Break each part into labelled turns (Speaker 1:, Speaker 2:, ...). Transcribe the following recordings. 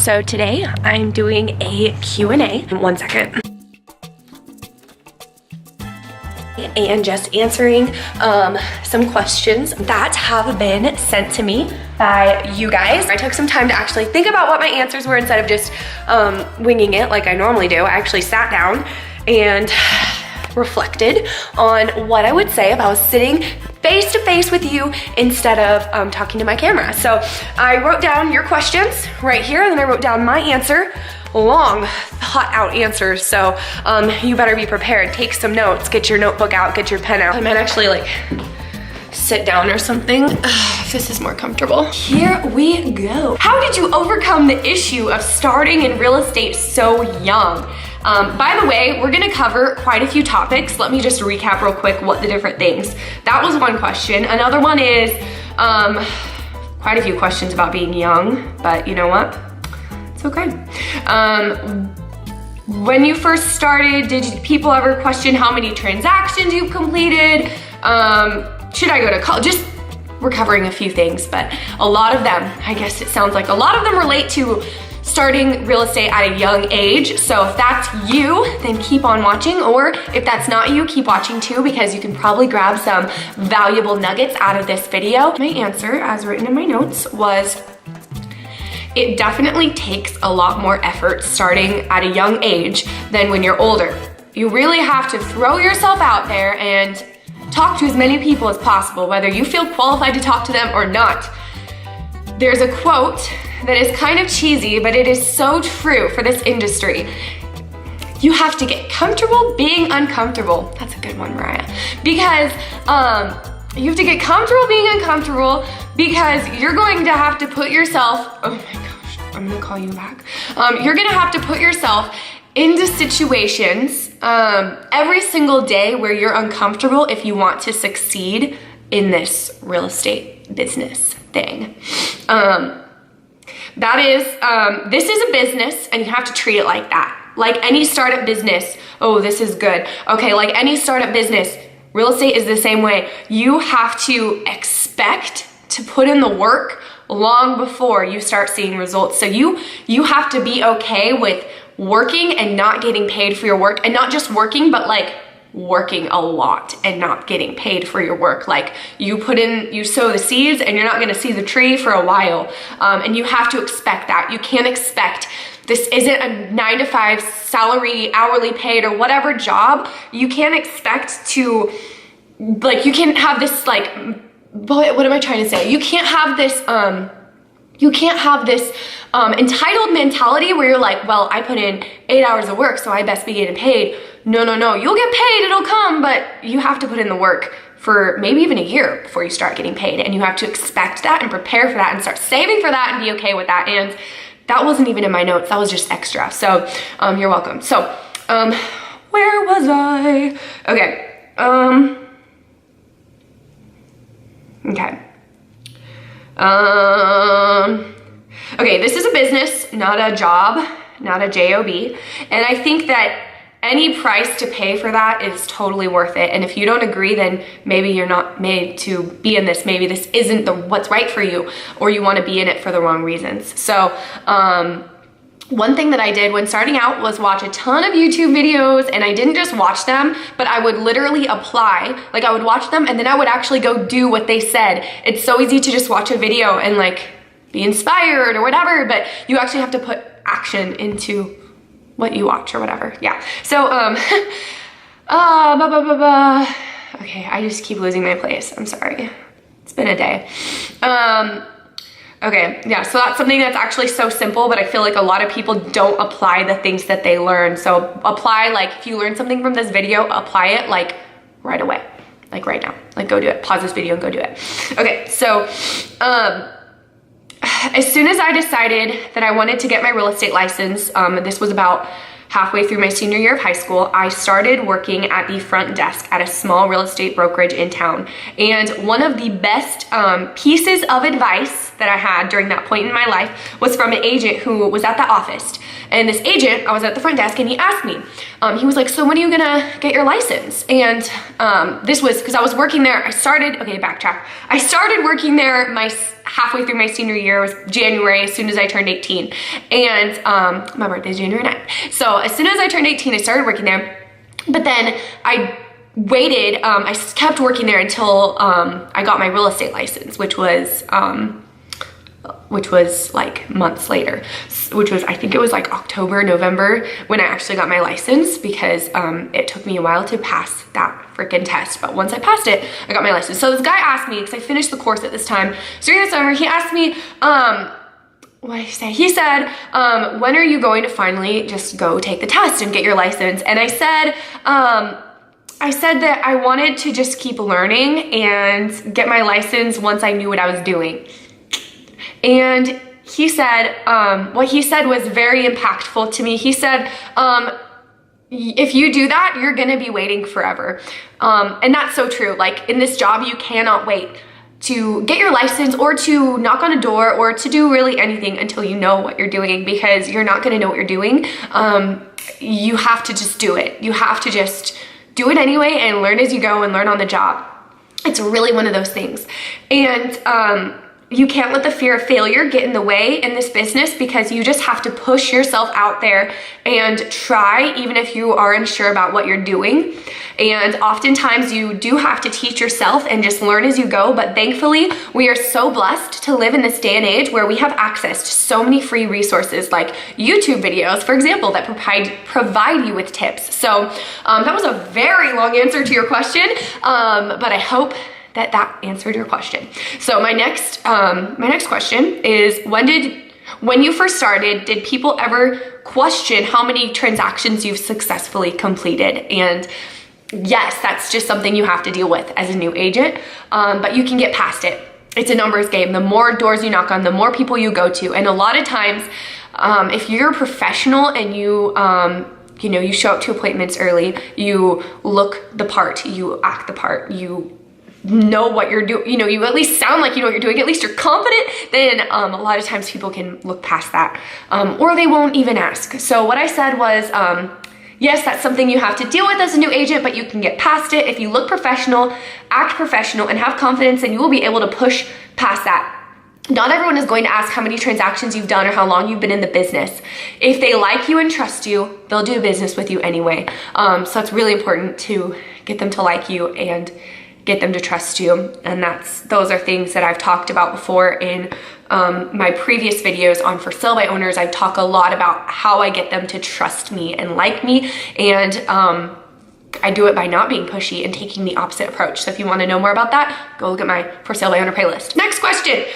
Speaker 1: So today I'm doing a Q&A. 1 second. And just answering some questions that have been sent to me by you guys. I took some time to actually think about what my answers were instead of just winging it like I normally do. I actually sat down and reflected on what I would say if I was sitting face to face with you instead of talking to my camera. So I wrote down your questions right here, and then I wrote down my answer. Long, thought out answers. So you better be prepared. Take some notes, get your notebook out, get your pen out. I might actually like sit down or something if this is more comfortable. Here we go. How did you overcome the issue of starting in real estate so young? By the way, we're gonna cover quite a few topics. Let me just recap real quick what the different things. That was one question. Another one is quite a few questions about being young, but you know what? It's okay. When you first started, did people ever question how many transactions you've completed? Should I go to college? We're covering a few things, but a lot of them, I guess it sounds like a lot of them relate to starting real estate at a young age. So if that's you, then keep on watching, or if that's not you, keep watching too, because you can probably grab some valuable nuggets out of this video. My answer, as written in my notes, was it definitely takes a lot more effort starting at a young age than when you're older. You really have to throw yourself out there and talk to as many people as possible, whether you feel qualified to talk to them or not. There's a quote that is kind of cheesy, but it is so true for this industry. You have to get comfortable being uncomfortable. That's a good one, Mariah. Because you have to get comfortable being uncomfortable, because you're going to have to put yourself, oh my gosh, I'm gonna call you back. You're gonna have to put yourself into situations every single day where you're uncomfortable if you want to succeed in this real estate business thing. This is a business, and you have to treat it like that. Like any startup business, oh, this is good. Okay, like any startup business, real estate is the same way. You have to expect to put in the work long before you start seeing results. So you have to be okay with working and not getting paid for your work, and not just working, but like working a lot and not getting paid for your work. Like you sow the seeds and you're not gonna see the tree for a while. And you have to expect that. You can't expect, this isn't a 9 to 5 salary, hourly paid or whatever job. You can't expect to, like, you can't have this like, what am I trying to say? You can't have this, entitled mentality where you're like, well, I put in 8 hours of work, so I best be getting paid. No, you'll get paid, it'll come, but you have to put in the work for maybe even a year before you start getting paid. And you have to expect that and prepare for that and start saving for that and be okay with that. And that wasn't even in my notes, that was just extra. So you're welcome. So where was I? Okay. Okay, this is a business, not a job, not a job. And I think that any price to pay for that is totally worth it. And if you don't agree, then maybe you're not made to be in this. Maybe this isn't what's right for you, or you want to be in it for the wrong reasons. So one thing that I did when starting out was watch a ton of YouTube videos, and I didn't just watch them, but I would literally apply. Like I would watch them and then I would actually go do what they said. It's so easy to just watch a video and like be inspired or whatever, but you actually have to put action into what you watch or whatever. Yeah. So, okay, I just keep losing my place. I'm sorry. It's been a day. Okay, yeah, so that's something that's actually so simple, but I feel like a lot of people don't apply the things that they learn. So apply, like if you learn something from this video, apply it like right away, like right now, like go do it. Pause this video and go do it. Okay, so as soon as I decided that I wanted to get my real estate license, this was about halfway through my senior year of high school, I started working at the front desk at a small real estate brokerage in town. And one of the best pieces of advice that I had during that point in my life was from an agent who was at the office. And this agent, I was at the front desk and he asked me, he was like, so when are you gonna get your license? And this was because I was working there. I started working there halfway through my senior year. It was January, as soon as I turned 18. And my birthday is January 9th. So as soon as I turned 18, I started working there. But then I waited, I kept working there until I got my real estate license, which was like months later, which was, I think it was like October, November when I actually got my license, because it took me a while to pass that freaking test. But once I passed it, I got my license. So this guy asked me, because I finished the course at this time, so during the summer, he asked me, what did he say? He said, when are you going to finally just go take the test and get your license? And I said that I wanted to just keep learning and get my license once I knew what I was doing. And he said, what he said was very impactful to me. He said, if you do that, you're gonna be waiting forever. And that's so true. Like in this job, you cannot wait to get your license or to knock on a door or to do really anything until you know what you're doing, because you're not gonna know what you're doing. You have to just do it. You have to just do it anyway and learn as you go and learn on the job. It's really one of those things. And you can't let the fear of failure get in the way in this business, because you just have to push yourself out there and try, even if you are unsure about what you're doing. And oftentimes you do have to teach yourself and just learn as you go. But thankfully, we are so blessed to live in this day and age where we have access to so many free resources like YouTube videos, for example, that provide you with tips. So that was a very long answer to your question, but I hope that answered your question. So my next question is, when you first started, did people ever question how many transactions you've successfully completed? And yes, that's just something you have to deal with as a new agent, but you can get past it. It's a numbers game. The more doors you knock on, the more people you go to. And a lot of times, if you're a professional and you show up to appointments early, you look the part, you act the part, you know what you're doing, you at least sound like you know what you're doing, at least you're confident, then a lot of times people can look past that, or they won't even ask. So what I said was, yes, that's something you have to deal with as a new agent, but you can get past it. If you look professional, act professional, and have confidence, then you will be able to push past that. Not everyone is going to ask how many transactions you've done or how long you've been in the business. If they like you and trust you, they'll do business with you anyway. So it's really important to get them to like you and get them to trust you. And those are things that I've talked about before in my previous videos on For Sale by Owners. I talk a lot about how I get them to trust me and like me. And I do it by not being pushy and taking the opposite approach. So if you want to know more about that, go look at my For Sale by Owner playlist. Next question.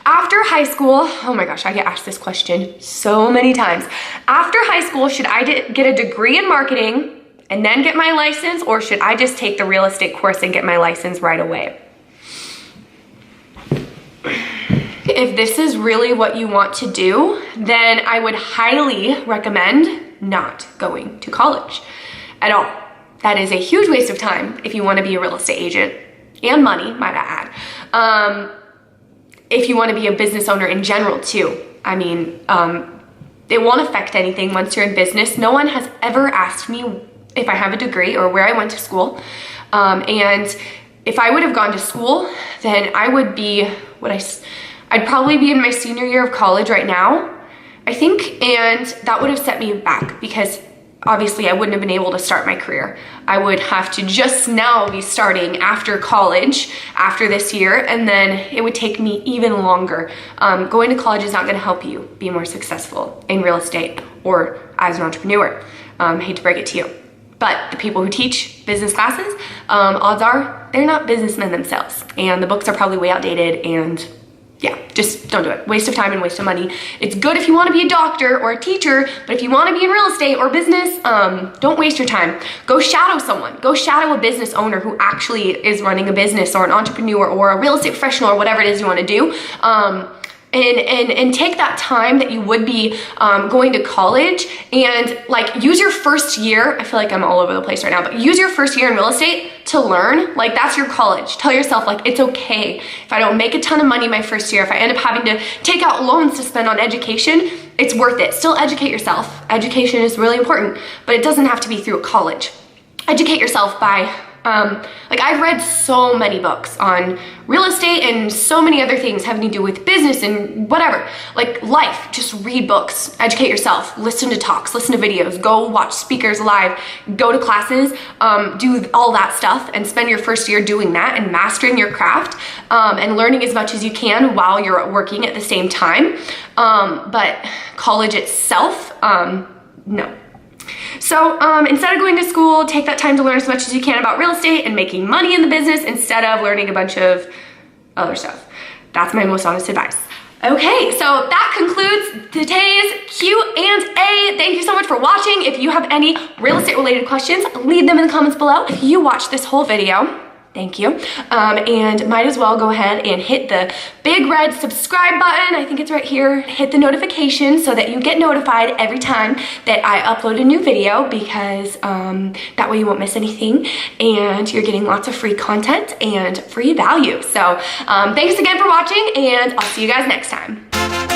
Speaker 1: After high school, oh my gosh, I get asked this question so many times. After high school, should I get a degree in marketing and then get my license, or should I just take the real estate course and get my license right away? If this is really what you want to do, then I would highly recommend not going to college at all. That is a huge waste of time if you want to be a real estate agent, and money, might I add. If you want to be a business owner in general too. I mean, it won't affect anything once you're in business. No one has ever asked me if I have a degree or where I went to school. And if I would have gone to school, then I would be I'd probably be in my senior year of college right now, I think, and that would have set me back, because obviously I wouldn't have been able to start my career. I would have to just now be starting after college, after this year, and then it would take me even longer. Going to college is not gonna help you be more successful in real estate or as an entrepreneur. Hate to break it to you. But the people who teach business classes, odds are they're not businessmen themselves, and the books are probably way outdated, and yeah, just don't do it. Waste of time and waste of money. It's good if you want to be a doctor or a teacher, but if you want to be in real estate or business, don't waste your time. Go shadow someone. Go shadow a business owner who actually is running a business, or an entrepreneur or a real estate professional or whatever it is you want to do. and take that time that you would be going to college and like use your first year. I feel like I'm all over the place right now, but use your first year in real estate to learn. Like that's your college. Tell yourself like, it's okay if I don't make a ton of money my first year, if I end up having to take out loans to spend on education, it's worth it. Still educate yourself. Education is really important, but it doesn't have to be through a college. Educate yourself by like I've read so many books on real estate and so many other things having to do with business and whatever, like life. Just read books, educate yourself, listen to talks, listen to videos, go watch speakers live, go to classes, do all that stuff and spend your first year doing that and mastering your craft and learning as much as you can while you're working at the same time. But college itself, no. So instead of going to school, take that time to learn as much as you can about real estate and making money in the business instead of learning a bunch of other stuff. That's my most honest advice. Okay, so that concludes today's Q&A. Thank you so much for watching. If you have any real estate related questions, leave them in the comments below. If you watched this whole video, thank you. And might as well go ahead and hit the big red subscribe button. I think it's right here. Hit the notification so that you get notified every time that I upload a new video, because that way you won't miss anything and you're getting lots of free content and free value. So thanks again for watching, and I'll see you guys next time.